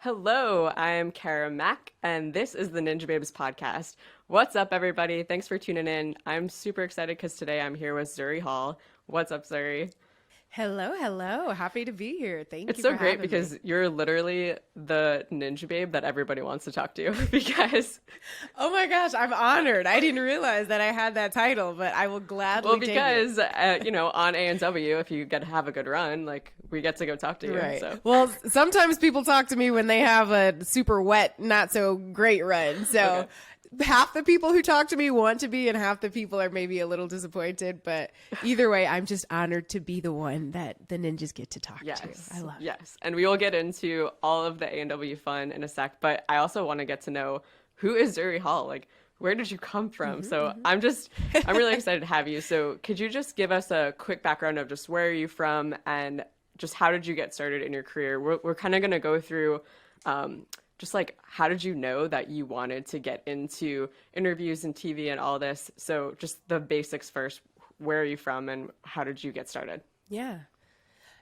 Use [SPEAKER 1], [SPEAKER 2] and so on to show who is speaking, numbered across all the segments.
[SPEAKER 1] Hello, I'm Kara Mack, and this is the Ninjababes podcast. What's up, everybody? Thanks for tuning in. I'm super excited because today I'm here with Zuri Hall. What's up, Zuri?
[SPEAKER 2] Hello, hello. Happy to be here. Thank
[SPEAKER 1] It's
[SPEAKER 2] you
[SPEAKER 1] so
[SPEAKER 2] for
[SPEAKER 1] great
[SPEAKER 2] having me.
[SPEAKER 1] because you're literally the ninja babe that everybody wants to talk to because,
[SPEAKER 2] Oh my gosh, I'm honored. I didn't realize that I had that title, but I will
[SPEAKER 1] well,
[SPEAKER 2] gladly take it.
[SPEAKER 1] because, on A&W, if you get to have a good run, like, we get to go talk to you,
[SPEAKER 2] Right.
[SPEAKER 1] so.
[SPEAKER 2] Well, sometimes people talk to me when they have a super wet, not so great run.
[SPEAKER 1] Okay.
[SPEAKER 2] So half the people who talk to me want to be, and half the people are maybe a little disappointed. But either way, I'm just honored to be the one that the ninjas get to talk to. I
[SPEAKER 1] Yes,
[SPEAKER 2] love it.
[SPEAKER 1] yes. And we will get into all of the A&W fun in a sec, but I also want to get to know who is Zuri Hall? Like, where did you come from? So I'm really excited to have you. So could you just give us a quick background of just where are you from and just how did you get started in your career? We're kind of going to go through just like, how did you know that you wanted to get into interviews and TV and all this? So just the basics first. Where are you from and how did you get started?
[SPEAKER 2] Yeah.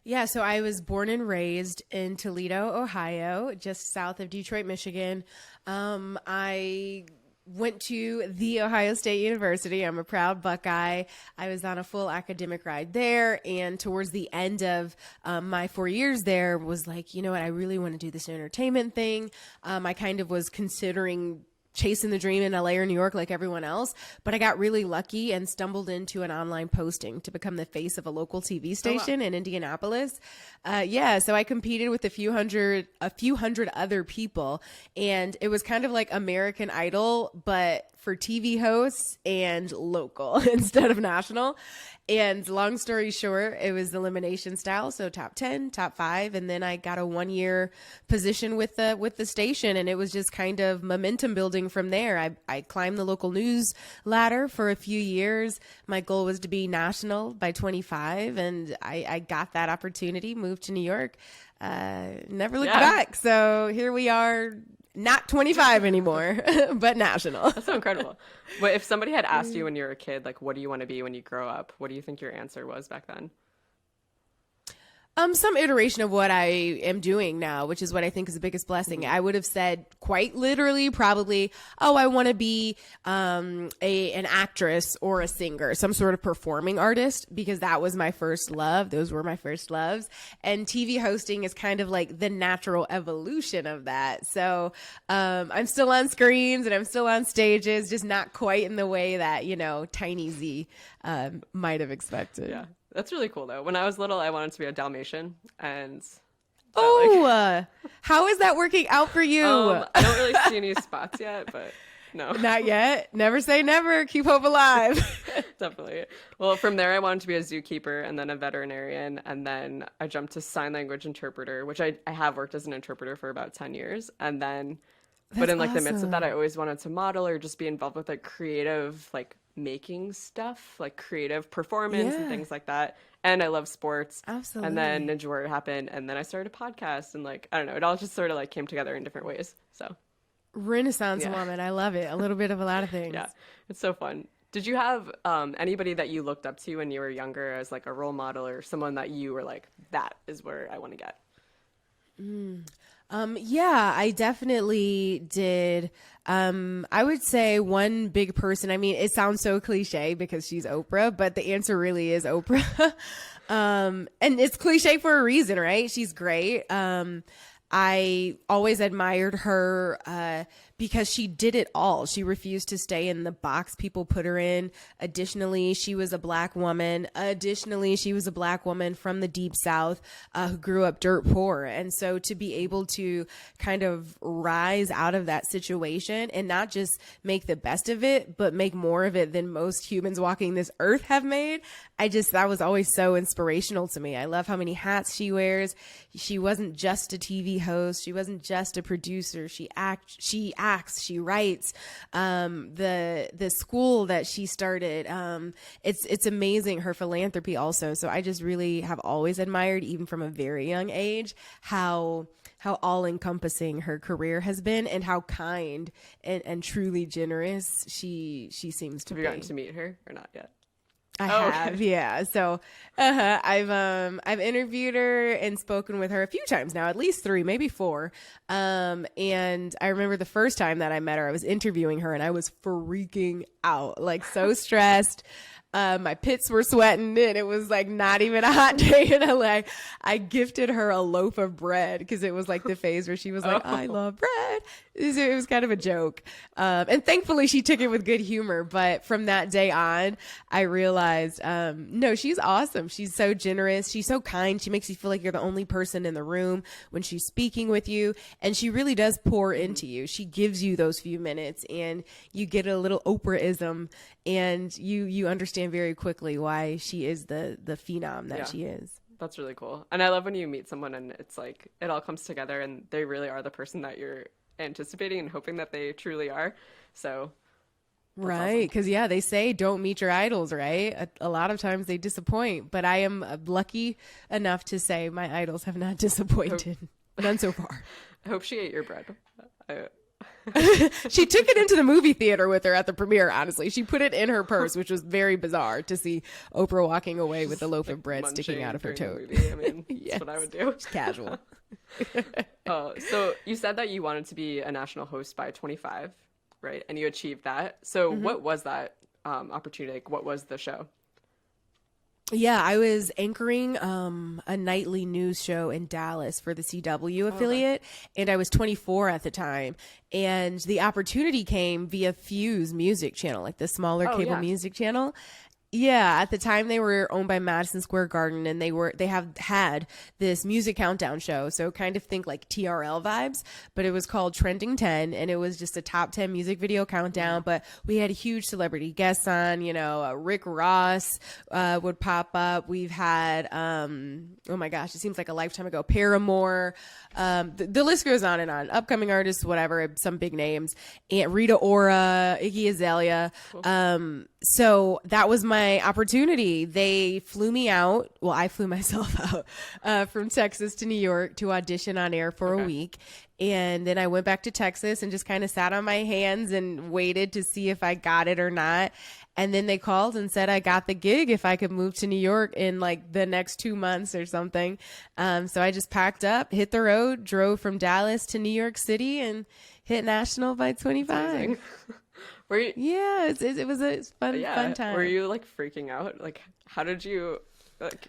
[SPEAKER 2] Yeah, so I was born and raised in Toledo, Ohio, just south of Detroit, Michigan. I went to the Ohio State University. I'm a proud Buckeye. I was on a full academic ride there, and towards the end of my 4 years there, was like, you know what, I really want to do this entertainment thing. I kind of was considering chasing the dream in LA or New York like everyone else, but I got really lucky and stumbled into an online posting to become the face of a local TV station in Indianapolis. So I competed with a few hundred other people, and it was kind of like American Idol, but for TV hosts and local instead of national. And long story short, it was elimination style, so top 10, top 5, and then I got a 1-year position with the station, and it was just kind of momentum building from there. I climbed the local news ladder for a few years. My goal was to be national by 25, and I got that opportunity, moved to New York, never looked back. So here we are, not 25 anymore, but national.
[SPEAKER 1] That's so incredible. But if somebody had asked you when you were a kid, like, what do you want to be when you grow up? What do you think your answer was back then?
[SPEAKER 2] Some iteration of what I am doing now, which is what I think is the biggest blessing. I would have said quite literally, probably, oh, I want to be an actress or a singer, some sort of performing artist, because that was my first love. Those were my first loves. And TV hosting is kind of like the natural evolution of that. So I'm still on screens and I'm still on stages, just not quite in the way that, Tiny Z might have expected.
[SPEAKER 1] Yeah. That's really cool, though. When I was little, I wanted to be a Dalmatian, and
[SPEAKER 2] how is that working out for you?
[SPEAKER 1] I don't really see any spots yet, but no.
[SPEAKER 2] Not yet. Never say never. Keep hope alive.
[SPEAKER 1] Definitely. Well, from there, I wanted to be a zookeeper and then a veterinarian, and then I jumped to sign language interpreter, which I have worked as an interpreter for about 10 years, and then, but in like the midst of that, I always wanted to model or just be involved with like creative, like making stuff, like creative performance and things like that. And I love sports.
[SPEAKER 2] Absolutely.
[SPEAKER 1] And then Ninja Warrior happened, and then I started a podcast, and like, I don't know, it all just sort of like came together in different ways. So
[SPEAKER 2] Renaissance woman. I love it. A little bit of a lot of things.
[SPEAKER 1] yeah, it's so fun. Did you have anybody that you looked up to when you were younger as like a role model or someone that you were like, that is where I want to get?
[SPEAKER 2] Yeah, I definitely did. I would say one big person. I mean, it sounds so cliche because she's Oprah, but the answer really is Oprah. And it's cliche for a reason, right? She's great. I always admired her because she did it all. She refused to stay in the box people put her in. Additionally, she was a black woman. Additionally, she was a black woman from the Deep South who grew up dirt poor. And so to be able to kind of rise out of that situation and not just make the best of it, but make more of it than most humans walking this earth have made, that was always so inspirational to me. I love how many hats she wears. She wasn't just a TV host. She wasn't just a producer. She acts, she writes. The school that she started, it's amazing, her philanthropy also. So I just really have always admired, even from a very young age, how all encompassing her career has been and how kind and truly generous she seems to
[SPEAKER 1] Have
[SPEAKER 2] be.
[SPEAKER 1] you gotten to meet her or not yet?
[SPEAKER 2] I
[SPEAKER 1] Oh,
[SPEAKER 2] have,
[SPEAKER 1] okay.
[SPEAKER 2] yeah. So, I've interviewed her and spoken with her a few times now, at least three, maybe four. And I remember the first time that I met her, I was interviewing her and I was freaking out, like so stressed. My pits were sweating and it was like not even a hot day in LA. I gifted her a loaf of bread because it was like the phase where she was like, I love bread. It was kind of a joke. And thankfully she took it with good humor. But from that day on, I realized, no, she's awesome. She's so generous. She's so kind. She makes you feel like you're the only person in the room when she's speaking with you. And she really does pour into you. She gives you those few minutes and you get a little Oprah-ism and you understand very quickly why she is the phenom that she is.
[SPEAKER 1] That's really cool. And I love when you meet someone and it's like it all comes together and they really are the person that you're anticipating and hoping that they truly are. So
[SPEAKER 2] Right. Because, yeah, they say don't meet your idols, right? A lot of times they disappoint, but I am lucky enough to say my idols have not disappointed. None so far.
[SPEAKER 1] I hope she ate your bread.
[SPEAKER 2] She took it into the movie theater with her at the premiere, honestly. She put it in her purse, which was very bizarre to see Oprah walking away with a loaf of bread sticking out of her
[SPEAKER 1] during the
[SPEAKER 2] tote.
[SPEAKER 1] movie. I mean, that's what I would do.
[SPEAKER 2] It's casual.
[SPEAKER 1] So you said that you wanted to be a national host by 25, right? And you achieved that. So what was that opportunity? Like, what was the show?
[SPEAKER 2] Yeah, I was anchoring a nightly news show in Dallas for the CW affiliate, and I was 24 at the time. And the opportunity came via Fuse Music Channel, like the smaller cable music channel. Yeah, at the time they were owned by Madison Square Garden, and they have had this music countdown show. So kind of think like TRL vibes, but it was called Trending 10, and it was just a top 10 music video countdown. But we had huge celebrity guests on. Rick Ross would pop up. We've had oh my gosh, it seems like a lifetime ago, Paramore. The list goes on and on. Upcoming artists, whatever, some big names, and Rita Ora, Iggy Azalea. Cool. So that was my opportunity. They flew me out. Well, I flew myself out from Texas to New York to audition on air for a week. And then I went back to Texas and just kind of sat on my hands and waited to see if I got it or not. And then they called and said I got the gig if I could move to New York in like the next 2 months or something. So I just packed up, hit the road, drove from Dallas to New York City and hit national by 25.
[SPEAKER 1] Were you,
[SPEAKER 2] yeah, it was a fun time.
[SPEAKER 1] Were you like freaking out? Like, how did you like?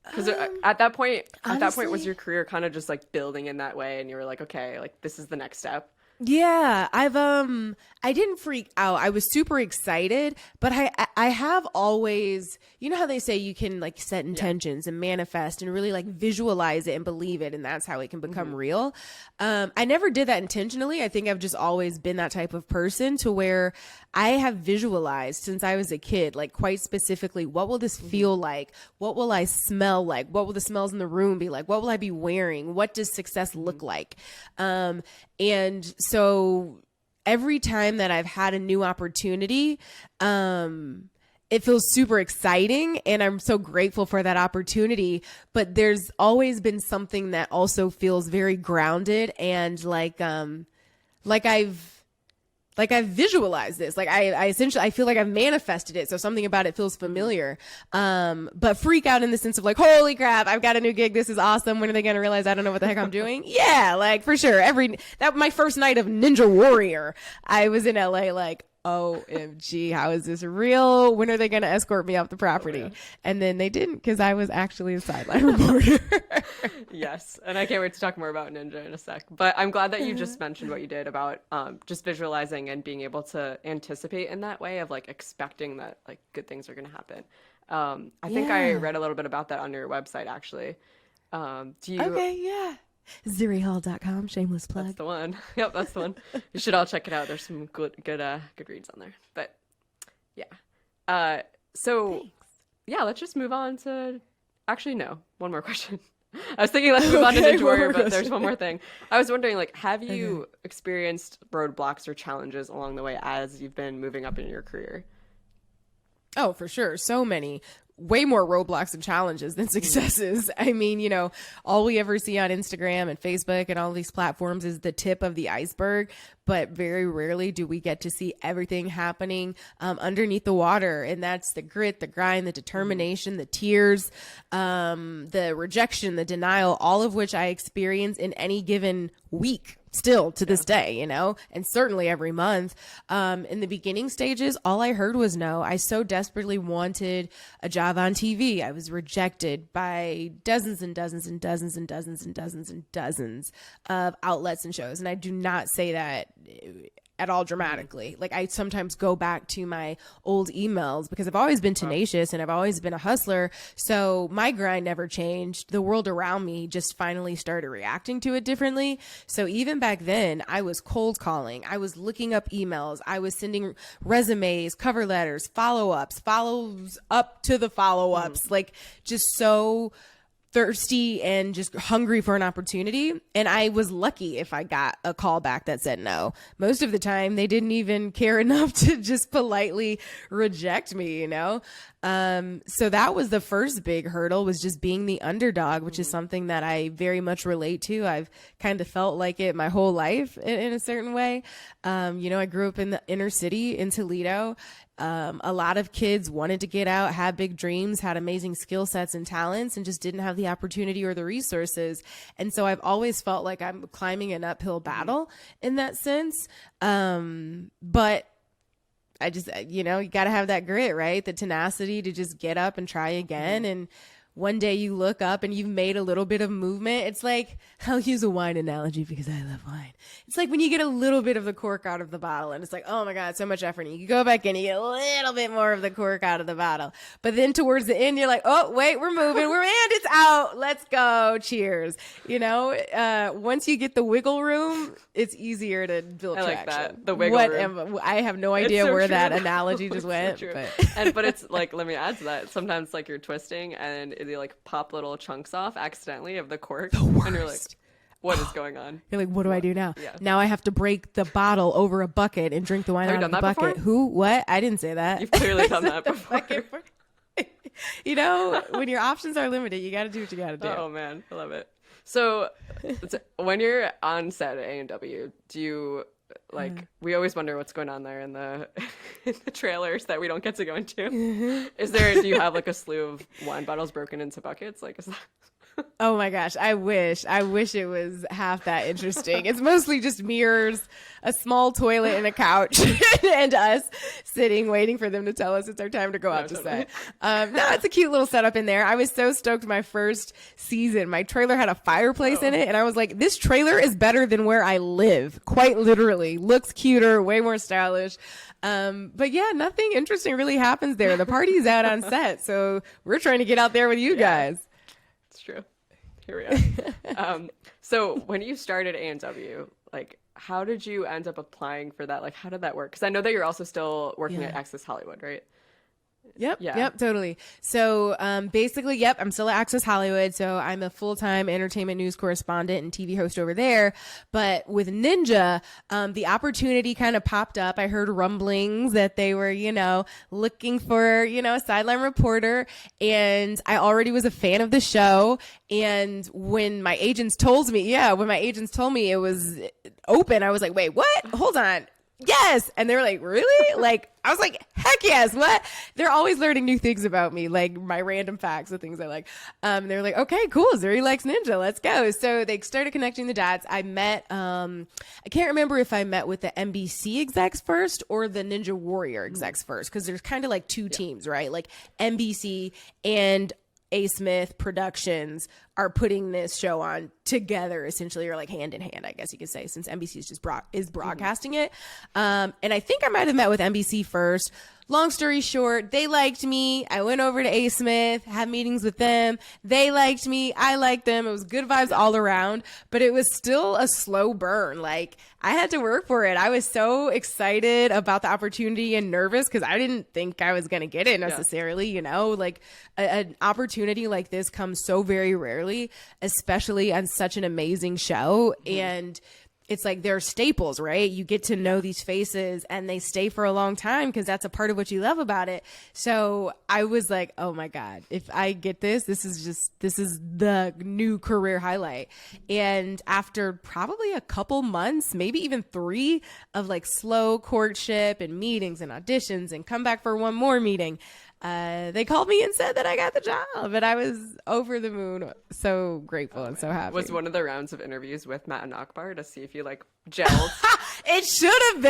[SPEAKER 1] Because at that point, was your career kind of just like building in that way, and you were like, okay, like this is the next step?
[SPEAKER 2] Yeah, I didn't freak out. I was super excited, but I have always, you know how they say you can like set intentions and manifest and really like visualize it and believe it, and that's how it can become real. I never did that intentionally. I think I've just always been that type of person to where I have visualized since I was a kid, like quite specifically, what will this feel like? What will I smell like? What will the smells in the room be like? What will I be wearing? What does success look like? And so every time that I've had a new opportunity, it feels super exciting and I'm so grateful for that opportunity. But there's always been something that also feels very grounded and like I've visualized this. Like I essentially, I feel like I've manifested it. So something about it feels familiar. But freak out in the sense of like, holy crap, I've got a new gig. This is awesome. When are they going to realize I don't know what the heck I'm doing? Yeah, like for sure. My first night of Ninja Warrior, I was in LA like, OMG, how is this real? When are they going to escort me off the property? And then they didn't because I was actually a sideline reporter.
[SPEAKER 1] Yes. And I can't wait to talk more about Ninja in a sec. But I'm glad that you just mentioned what you did about just visualizing and being able to anticipate in that way of like expecting that like good things are going to happen. I think I read a little bit about that on your website, actually. Do you...
[SPEAKER 2] Okay, yeah. ZuriHall.com, shameless plug.
[SPEAKER 1] That's the one. Yep, that's the one. You should all check it out. There's some good reads on there. But yeah. So
[SPEAKER 2] Thanks.
[SPEAKER 1] yeah, let's just move on to actually no, one more question. I was thinking let's move on to Ninja Warrior, but there's one more thing. I was wondering, like, have you experienced roadblocks or challenges along the way as you've been moving up in your career?
[SPEAKER 2] Oh, for sure. So many. way more roadblocks and challenges than successes. I mean, you know, all we ever see on Instagram and Facebook and all these platforms is the tip of the iceberg, but very rarely do we get to see everything happening underneath the water. And that's the grit, the grind, the determination, the tears, the rejection, the denial, all of which I experience in any given week. Still to this day, you know, and certainly every month. In the beginning stages, all I heard was no. I so desperately wanted a job on TV. I was rejected by dozens and dozens and dozens and dozens and dozens and dozens of outlets and shows. And I do not say that at all dramatically. Like, I sometimes go back to my old emails because I've always been tenacious and I've always been a hustler. So my grind never changed. The world around me just finally started reacting to it differently. So even back then, I was cold calling. I was looking up emails. I was sending resumes, cover letters, follows up to the follow-ups, like just so thirsty and just hungry for an opportunity. And I was lucky if I got a call back that said no. Most of the time, they didn't even care enough to just politely reject me, you know? So that was the first big hurdle, was just being the underdog, which is something that I very much relate to. I've kind of felt like it my whole life in a certain way. You know, I grew up in the inner city in Toledo. A lot of kids wanted to get out, had big dreams, had amazing skill sets and talents, and just didn't have the opportunity or the resources. And so I've always felt like I'm climbing an uphill battle in that sense. But I just, you know, you got to have that grit, right? The tenacity to just get up and try again. And one day you look up and you've made a little bit of movement. It's like, I'll use a wine analogy because I love wine. It's like when you get a little bit of the cork out of the bottle and it's like, oh my God, so much effort. And you go back in, you get a little bit more of the cork out of the bottle. But then towards the end, you're like, oh, wait, we're moving. And it's out. Let's go. Cheers. You know, once you get the wiggle room, it's easier to build traction.
[SPEAKER 1] I like that. The wiggle room.
[SPEAKER 2] I have no idea where that analogy just went.
[SPEAKER 1] So
[SPEAKER 2] but.
[SPEAKER 1] But it's like, let me add to that. Sometimes like you're twisting and they like pop little chunks off accidentally of the cork. And you're like, what is going on?
[SPEAKER 2] You're like, what do I do now?
[SPEAKER 1] Yeah.
[SPEAKER 2] Now I have to break the bottle over a bucket and drink the wine out of the bucket.
[SPEAKER 1] Before?
[SPEAKER 2] Who? What? I didn't say that.
[SPEAKER 1] You've clearly done that before.
[SPEAKER 2] You know, when your options are limited, you got to do what you got to do.
[SPEAKER 1] Oh man, I love it. So when you're on set at A&W, do you like, we always wonder what's going on there in the in the trailers that we don't get to go into. Do you have like a slew of wine bottles broken into buckets? Like, is that...
[SPEAKER 2] Oh my gosh, I wish it was half that interesting. It's mostly just mirrors, a small toilet and a couch, and us sitting waiting for them to tell us it's our time to go out to set. No, it's a cute little setup in there. I was so stoked my first season. My trailer had a fireplace in it, and I was like, this trailer is better than where I live. Quite literally. Looks cuter, way more stylish. But yeah, nothing interesting really happens there. The party's out on set, so we're trying to get out there with you guys.
[SPEAKER 1] True. Here we are. So when you started A&W, like, how did you end up applying for that? Like, how did that work? Because I know that you're also still working at Access Hollywood, right?
[SPEAKER 2] Yep, totally. So basically, yep, I'm still at Access Hollywood. So I'm a full-time entertainment news correspondent and TV host over there. But with Ninja, the opportunity kind of popped up. I heard rumblings that they were, you know, looking for, you know, a sideline reporter. And I already was a fan of the show. And when my agents told me it was open, I was like, wait, what? Hold on. Yes. And they were like, really? Like, I was like, heck yes. What? They're always learning new things about me, like my random facts, the things I like. They were like, okay, cool. Zuri likes Ninja. Let's go. So they started connecting the dots. I met, I can't remember if I met with the NBC execs first or the Ninja Warrior execs first, because there's kind of like two teams, right? Like NBC and A. Smith Productions are putting this show on together, essentially, or like hand in hand, I guess you could say, since NBC is just broadcasting it. And I think I might have met with NBC first. Long story short, they liked me. I went over to A. Smith, had meetings with them. They liked me. I liked them. It was good vibes all around, but it was still a slow burn. Like, I had to work for it. I was so excited about the opportunity and nervous because I didn't think I was going to get it necessarily, you know, like an opportunity like this comes so very rarely, especially on such an amazing show. And it's like they're staples, right? You get to know these faces and they stay for a long time because that's a part of what you love about it. So I was like, oh my God, if I get this is the new career highlight. And after probably a couple months, maybe even 3 of like slow courtship and meetings and auditions and come back for one more meeting, they called me and said that I got the job, and I was over the moon, so grateful and so happy.
[SPEAKER 1] Was one of the rounds of interviews with Matt and Akbar to see if you like gelled?
[SPEAKER 2] It should have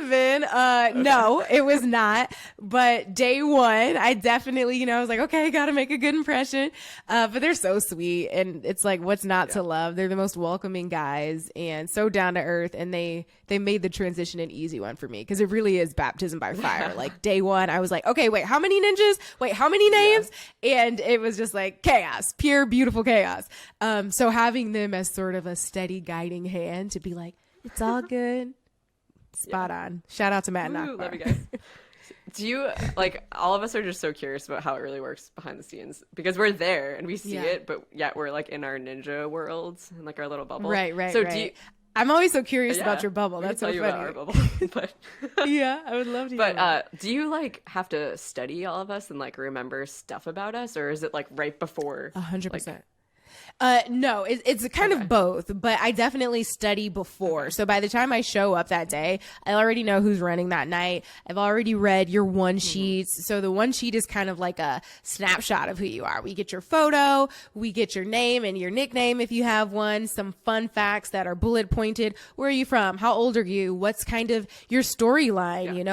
[SPEAKER 2] been. Okay. No, it was not. But day one, I definitely, I was like, okay, got to make a good impression. But they're so sweet. And it's like, what's not to love? They're the most welcoming guys and so down to earth. And they made the transition an easy one for me because it really is baptism by fire. Like day one, I was like, okay, wait, how many ninjas? Wait, how many names? Yeah. And it was just like chaos, pure, beautiful chaos. So having them as sort of a steady guiding hand to be like, it's all good. Spot on. Shout out to Matt and Akbar.
[SPEAKER 1] Love you guys. Do you, like, all of us are just so curious about how it really works behind the scenes because we're there and we see it, but yet we're like in our ninja worlds and like our little bubble.
[SPEAKER 2] Right.
[SPEAKER 1] So
[SPEAKER 2] right. I'm always so curious about your bubble. That's so funny.
[SPEAKER 1] About our bubble, but
[SPEAKER 2] yeah, I would love to.
[SPEAKER 1] But do you like have to study all of us and like remember stuff about us, or is it like right before?
[SPEAKER 2] 100%. No, it's kind of both, but I definitely study before. So by the time I show up that day, I already know who's running that night. I've already read your one sheets. So the one sheet is kind of like a snapshot of who you are. We get your photo, we get your name and your nickname if you have one, some fun facts that are bullet pointed. Where are you from? How old are you? What's kind of your storyline?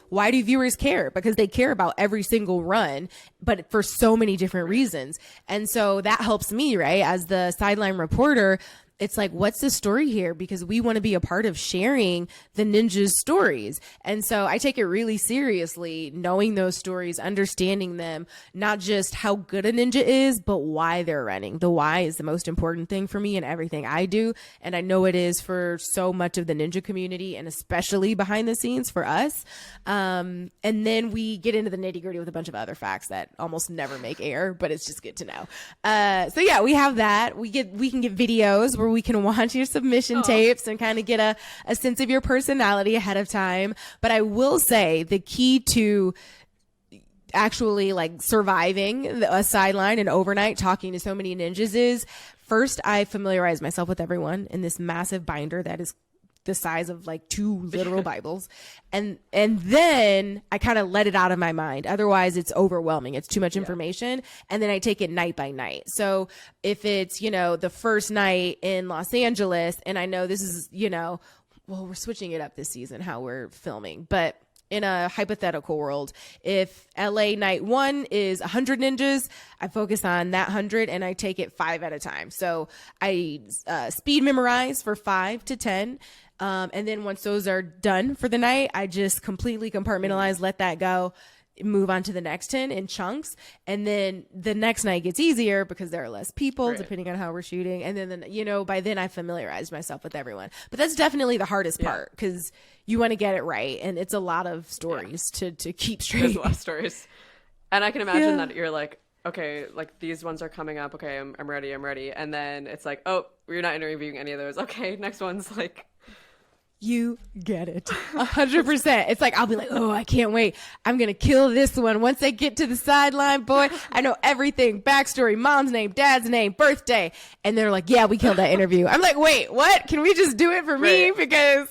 [SPEAKER 2] Why do viewers care? Because they care about every single run, but for so many different reasons. And so that helps me, right? As the sideline reporter, it's like, what's the story here? Because we want to be a part of sharing the ninjas' stories. And so I take it really seriously, knowing those stories, understanding them, not just how good a ninja is, but why they're running. The why is the most important thing for me in everything I do. And I know it is for so much of the ninja community and especially behind the scenes for us. And then we get into the nitty gritty with a bunch of other facts that almost never make air, but it's just good to know. So yeah, we have that. We can get videos where we can watch your submission tapes and kind of get a sense of your personality ahead of time. But I will say the key to actually like surviving a sideline and overnight talking to so many ninjas is first I familiarize myself with everyone in this massive binder that is the size of like 2 literal Bibles. And then I kind of let it out of my mind. Otherwise it's overwhelming. It's too much information. And then I take it night by night. So if it's, the first night in Los Angeles and I know this is, well, we're switching it up this season, how we're filming, but in a hypothetical world, if LA night 1 is 100 ninjas, I focus on that 100 and I take it 5 at a time. So I speed memorize for 5 to 10. And then once those are done for the night, I just completely compartmentalize, let that go, move on to the next 10 in chunks. And then the next night gets easier because there are less people depending on how we're shooting. And then, by then I familiarized myself with everyone. But that's definitely the hardest part because you want to get it right. And it's a lot of stories to keep straight.
[SPEAKER 1] There's a lot of stories. And I can imagine that you're like, okay, like these ones are coming up. Okay, I'm ready. And then it's like, oh, you're not interviewing any of those. Okay, next one's like...
[SPEAKER 2] You get it. 100%. It's like, I'll be like, oh, I can't wait. I'm going to kill this one. Once they get to the sideline, boy, I know everything. Backstory, mom's name, dad's name, birthday. And they're like, yeah, we killed that interview. I'm like, wait, what? Can we just do it for me? Because...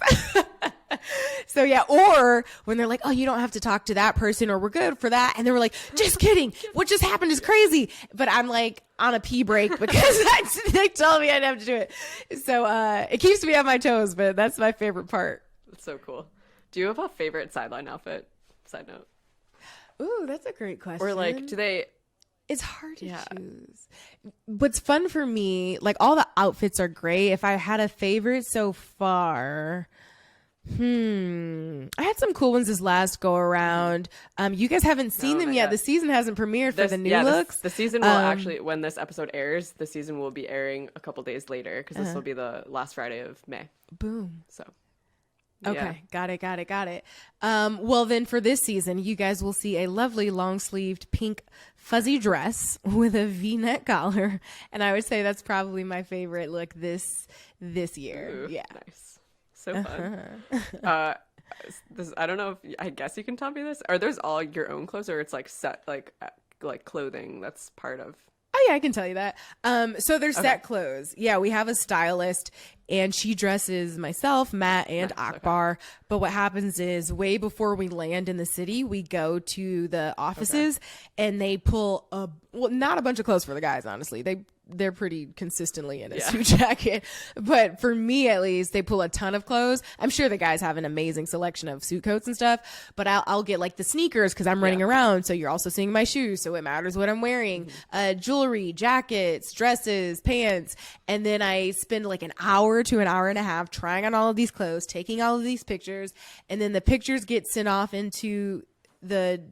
[SPEAKER 2] So yeah, or when they're like, oh, you don't have to talk to that person or we're good for that. And they were like, just kidding. What just happened is crazy. But I'm like on a pee break because they told me I'd have to do it. So it keeps me on my toes, but that's my favorite part.
[SPEAKER 1] That's so cool. Do you have a favorite sideline outfit? Side note.
[SPEAKER 2] Ooh, that's a great question.
[SPEAKER 1] Or like, do they...
[SPEAKER 2] It's hard to choose. What's fun for me, like all the outfits are great. If I had a favorite so far... I had some cool ones this last go around. You guys haven't seen them yet. The season hasn't premiered for the new looks.
[SPEAKER 1] The season will actually, when this episode airs, the season will be airing a couple days later because this will be the last Friday of May.
[SPEAKER 2] Boom.
[SPEAKER 1] So
[SPEAKER 2] Okay, got it. Well, then for this season, you guys will see a lovely long-sleeved pink fuzzy dress with a V-neck collar, and I would say that's probably my favorite look this year.
[SPEAKER 1] Ooh,
[SPEAKER 2] yeah,
[SPEAKER 1] nice, so fun. I don't know if I guess you can tell me this. Are those all your own clothes, or it's like set like clothing that's part of?
[SPEAKER 2] Oh yeah, I can tell you that. So they're set clothes. Yeah, we have a stylist and she dresses myself, Matt, and Akbar. Okay. But what happens is way before we land in the city, we go to the offices and they pull not a bunch of clothes for the guys, honestly. They're pretty consistently in a suit jacket. But for me, at least, they pull a ton of clothes. I'm sure the guys have an amazing selection of suit coats and stuff, but I'll get like the sneakers because I'm running around. So you're also seeing my shoes. So it matters what I'm wearing. Jewelry, jackets, dresses, pants. And then I spend like an hour to an hour and a half trying on all of these clothes, taking all of these pictures. And then the pictures get sent off into the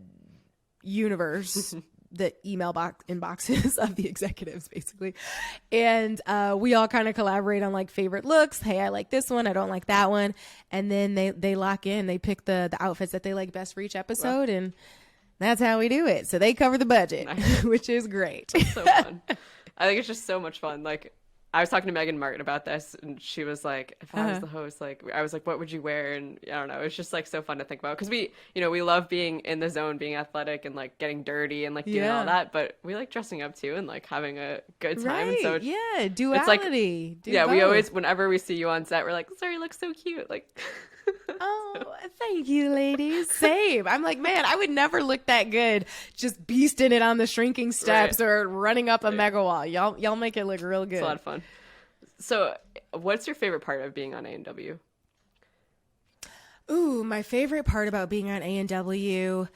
[SPEAKER 2] universe. The email inboxes of the executives, basically. And we all kind of collaborate on like favorite looks. Hey, I like this one. I don't like that one. And then they lock in. They pick the outfits that they like best for each episode. Wow. And that's how we do it. So they cover the budget, nice. Which is great.
[SPEAKER 1] That's so fun. I think it's just so much fun. Like, I was talking to Megan Martin about this, and she was like, if I was the host, like, I was like, what would you wear? And I don't know. It's just like so fun to think about because we love being in the zone, being athletic and like getting dirty and like doing all that. But we like dressing up too and like having a good time.
[SPEAKER 2] Right.
[SPEAKER 1] And so
[SPEAKER 2] duality.
[SPEAKER 1] It's like, we always, whenever we see you on set, we're like, Zuri looks so cute. Like,
[SPEAKER 2] oh, thank you, ladies. Same. I'm like, man, I would never look that good just beasting it on the shrinking steps or running up a mega wall. Y'all make it look real good.
[SPEAKER 1] It's a lot of fun. So, what's your favorite part of being on A&W?
[SPEAKER 2] Ooh, my favorite part about being on A&W,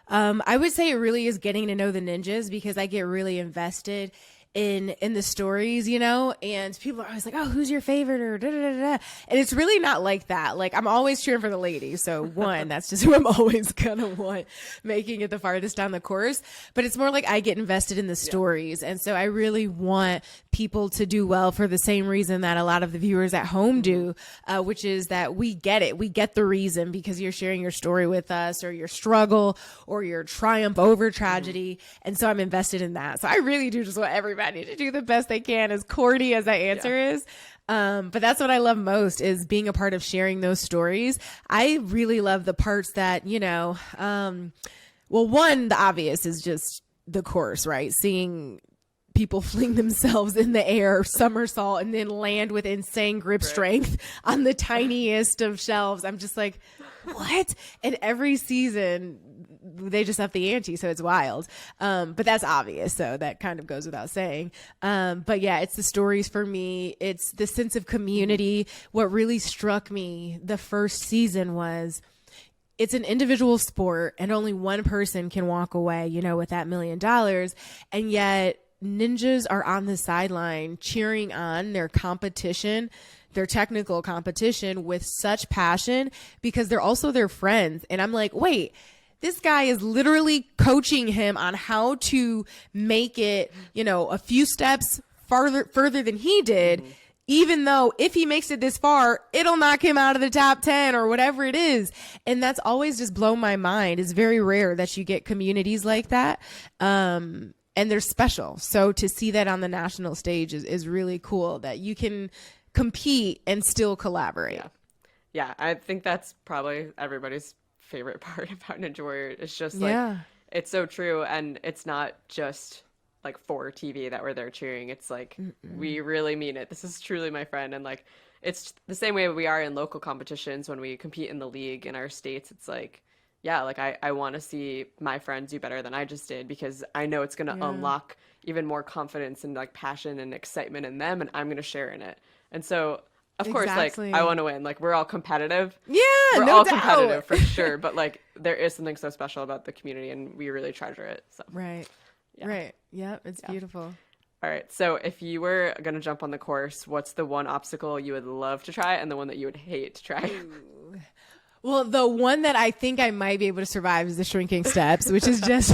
[SPEAKER 2] I would say it really is getting to know the ninjas because I get really invested in the stories, and people are always like, oh, who's your favorite or da da da da. And it's really not like that. Like, I'm always cheering for the ladies. So one, that's just who I'm always gonna want making it the farthest down the course. But it's more like I get invested in the stories. And so I really want people to do well for the same reason that a lot of the viewers at home do, which is that we get it. We get the reason because you're sharing your story with us or your struggle or your triumph over tragedy. And so I'm invested in that. So I really do just want everybody to do the best they can, as corny as that answer is. But that's what I love most is being a part of sharing those stories. I really love the parts that, one, the obvious is just the course, right? Seeing people fling themselves in the air, somersault, and then land with insane grip strength on the tiniest of shelves. I'm just like, what? And every season they just up the ante, so it's wild. But that's obvious, so that kind of goes without saying. But yeah, it's the stories for me. It's the sense of community. What really struck me the first season was it's an individual sport and only one person can walk away, with that $1 million. And yet ninjas are on the sideline cheering on their competition, their technical competition with such passion because they're also their friends. And I'm like, wait, this guy is literally coaching him on how to make it, a few steps further than he did, even though if he makes it this far, it'll knock him out of the top 10 or whatever it is. And that's always just blown my mind. It's very rare that you get communities like that. And they're special. So to see that on the national stage is really cool that you can compete and still collaborate.
[SPEAKER 1] Yeah, I think that's probably everybody's favorite part about Ninja Warrior. It's just like, it's so true. And it's not just like for TV that we're there cheering. It's like, we really mean it. This is truly my friend. And like, it's the same way we are in local competitions when we compete in the league in our states. It's like, yeah, like I want to see my friends do better than I just did because I know it's going to unlock even more confidence and like passion and excitement in them, and I'm going to share in it. And so, of course, like I want to win. Like we're all competitive.
[SPEAKER 2] Yeah,
[SPEAKER 1] we're
[SPEAKER 2] no
[SPEAKER 1] all
[SPEAKER 2] doubt.
[SPEAKER 1] competitive for sure. But like there is something so special about the community, and we really treasure it. So
[SPEAKER 2] right, yeah, it's beautiful.
[SPEAKER 1] All right. So if you were going to jump on the course, what's the one obstacle you would love to try and the one that you would hate to try?
[SPEAKER 2] Well, the one that I think I might be able to survive is the shrinking steps, which is just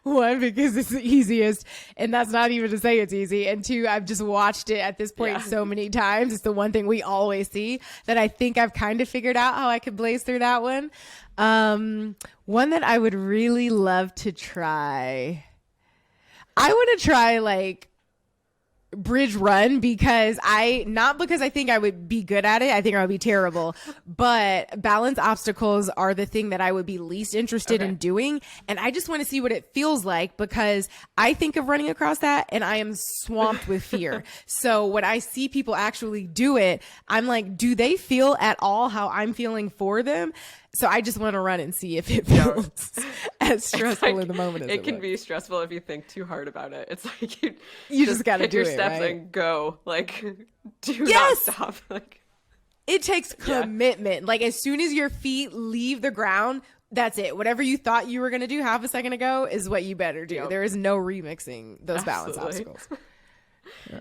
[SPEAKER 2] one, because it's the easiest. And that's not even to say it's easy. And two, I've just watched it at this point so many times. It's the one thing we always see that I think I've kind of figured out how I could blaze through that one. One that I would really love to try. I want to try like bridge run, because not because I think I would be good at it. I think I would be terrible, but balance obstacles are the thing that I would be least interested in doing. And I just want to see what it feels like, because I think of running across that and I am swamped with fear. So when I see people actually do it, I'm like, do they feel at all how I'm feeling for them? So I just want to run and see if it feels as stressful in the moment as
[SPEAKER 1] it can
[SPEAKER 2] would.
[SPEAKER 1] be stressful if you think too hard about it. It's like
[SPEAKER 2] you just got to do
[SPEAKER 1] your
[SPEAKER 2] it,
[SPEAKER 1] steps
[SPEAKER 2] right?
[SPEAKER 1] and go. Like, do not stop. Like,
[SPEAKER 2] it takes commitment. Like, as soon as your feet leave the ground, that's it. Whatever you thought you were going to do half a second ago is what you better do. There is no remixing those balance obstacles.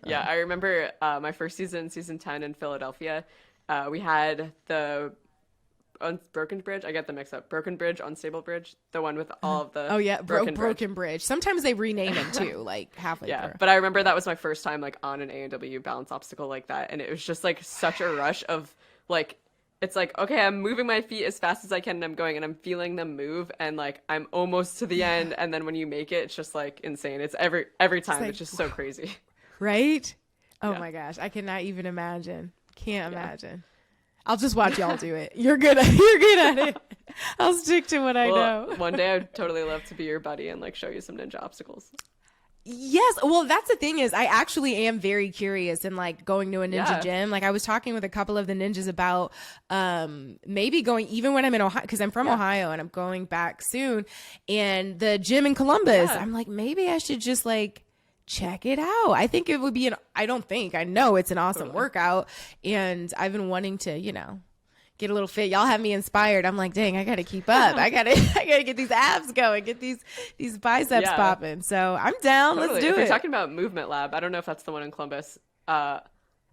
[SPEAKER 1] Yeah, I remember my first season 10 in Philadelphia. We had the Broken Bridge. I get them mixed up. Broken Bridge, Unstable Bridge, the one with all of the
[SPEAKER 2] broken bridge. Sometimes they rename them too, like halfway through.
[SPEAKER 1] But I remember that was my first time like on an A&W balance obstacle like that, and it was just like such a rush of like, it's like, okay, I'm moving my feet as fast as I can and I'm going and I'm feeling them move and like I'm almost to the end, and then when you make it, it's just like insane. It's every time it's just so crazy.
[SPEAKER 2] Right? Oh my gosh, I cannot even imagine. Can't imagine. I'll just watch y'all do it. You're good at it. I'll stick to what I know.
[SPEAKER 1] One day I'd totally love to be your buddy and like show you some ninja obstacles.
[SPEAKER 2] Yes. Well, that's the thing is I actually am very curious in like going to a ninja gym. Like I was talking with a couple of the ninjas about maybe going even when I'm in Ohio, because I'm from Ohio and I'm going back soon. And the gym in Columbus, I'm like, maybe I should just like check it out. I think it would be I know it's an awesome workout, and I've been wanting to, get a little fit. Y'all have me inspired. I'm like, dang, I got to keep up. I got to get these abs going, get these biceps popping. So I'm down.
[SPEAKER 1] Totally.
[SPEAKER 2] Let's do
[SPEAKER 1] if
[SPEAKER 2] it.
[SPEAKER 1] You're talking about Movement Lab. I don't know if that's the one in Columbus.
[SPEAKER 2] I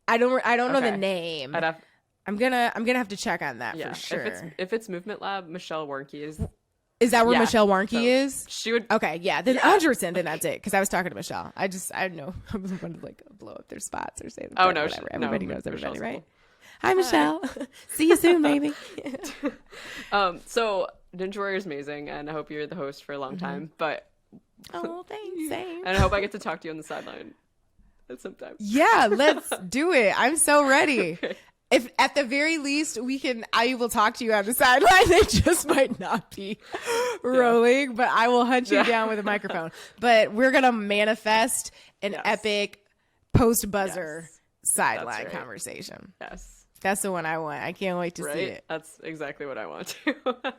[SPEAKER 2] don't know the name. I'm gonna have to check on that for sure.
[SPEAKER 1] If it's Movement Lab, Michelle Warnke
[SPEAKER 2] is that where Michelle Warnke is?
[SPEAKER 1] She would.
[SPEAKER 2] Okay, yeah. Then 100%. Then that's it. Because I was talking to Michelle. I don't know. I was going to like blow up their spots or say.
[SPEAKER 1] Oh no,
[SPEAKER 2] whatever. Everybody knows everybody, right?
[SPEAKER 1] Cool.
[SPEAKER 2] Hi, Michelle. See you soon, baby.
[SPEAKER 1] So Ninja Warrior is amazing, and I hope you're the host for a long time. But
[SPEAKER 2] thanks. Same.
[SPEAKER 1] And I hope I get to talk to you on the sideline at some time.
[SPEAKER 2] Yeah, let's do it. I'm so ready. Okay. If at the very least I will talk to you on the sideline. It just might not be rolling, but I will hunt you down with a microphone. But we're gonna manifest an epic post buzzer sideline conversation.
[SPEAKER 1] Yes,
[SPEAKER 2] that's the one I want. I can't wait to see it.
[SPEAKER 1] That's exactly what I want to.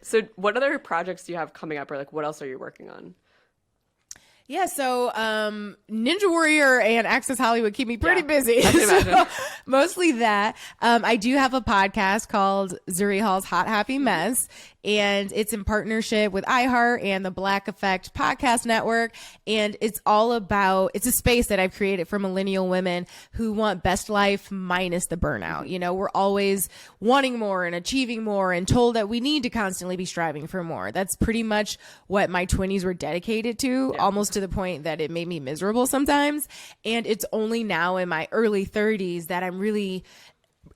[SPEAKER 1] So, what other projects do you have coming up, or like what else are you working on?
[SPEAKER 2] Yeah, so Ninja Warrior and Access Hollywood keep me pretty busy.
[SPEAKER 1] I can imagine.
[SPEAKER 2] So, mostly that. I do have a podcast called Zuri Hall's Hot Happy Mess, and it's in partnership with iHeart and the Black Effect Podcast Network. And it's a space that I've created for millennial women who want best life minus the burnout. We're always wanting more and achieving more and told that we need to constantly be striving for more. That's pretty much what my 20s were dedicated to, almost to the point that it made me miserable sometimes. And it's only now in my early 30s that I'm really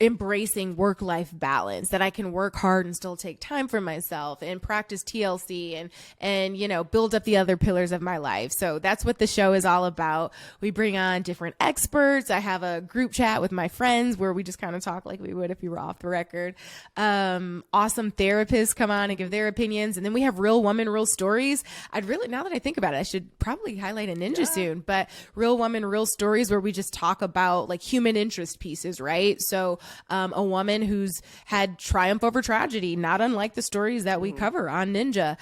[SPEAKER 2] embracing work-life balance, that I can work hard and still take time for myself and practice TLC and build up the other pillars of my life. So that's what the show is all about. We bring on different experts. I have a group chat with my friends where we just kind of talk like we would if you were off the record. Awesome therapists come on and give their opinions. And then we have Real Woman, Real Stories. Now that I think about it, I should probably highlight a ninja soon, but Real Woman, Real Stories, where we just talk about like human interest pieces, right? So a woman who's had triumph over tragedy, not unlike the stories that we cover on Ninja.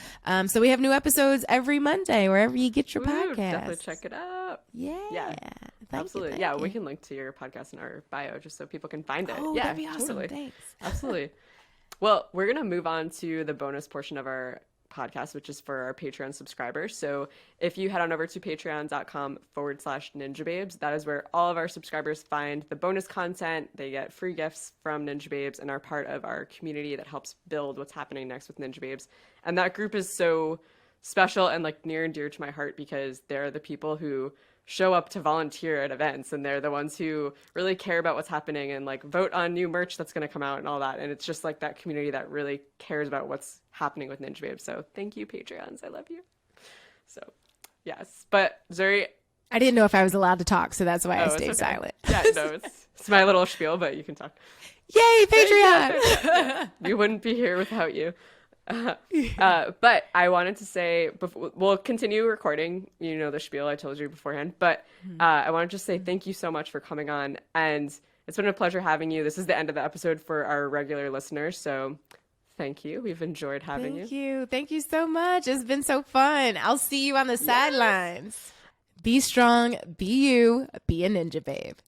[SPEAKER 2] So we have new episodes every Monday, wherever you get your podcast.
[SPEAKER 1] Definitely check it out.
[SPEAKER 2] Yeah.
[SPEAKER 1] Absolutely.
[SPEAKER 2] Thank you.
[SPEAKER 1] We can link to your podcast in our bio just so people can find it.
[SPEAKER 2] Oh, that'd be awesome.
[SPEAKER 1] Totally.
[SPEAKER 2] Thanks.
[SPEAKER 1] Absolutely. Well, we're going to move on to the bonus portion of our podcast, which is for our Patreon subscribers. So if you head on over to patreon.com/ninjababes, that is where all of our subscribers find the bonus content. They get free gifts from Ninjababes and are part of our community that helps build what's happening next with Ninjababes. And that group is so special and like near and dear to my heart because they're the people who show up to volunteer at events, and they're the ones who really care about what's happening and like vote on new merch that's going to come out and all that. And it's just like that community that really cares about what's happening with Ninjababes. So thank you, Patreons. I love you. So yes, but Zuri,
[SPEAKER 2] I didn't know if I was allowed to talk, so that's why I stayed silent.
[SPEAKER 1] Yeah, no, it's my little spiel, but you can talk.
[SPEAKER 2] Yay, Patreon!
[SPEAKER 1] We wouldn't be here without you. But I wanted to say, we'll continue recording, you know, the spiel I told you beforehand, but I wanted to just say thank you so much for coming on, and it's been a pleasure having you. This is the end of the episode for our regular listeners, so thank you. We've enjoyed having you.
[SPEAKER 2] Thank you so much. It's been so fun. I'll see you on the sidelines. Be strong, be you, be a ninja babe.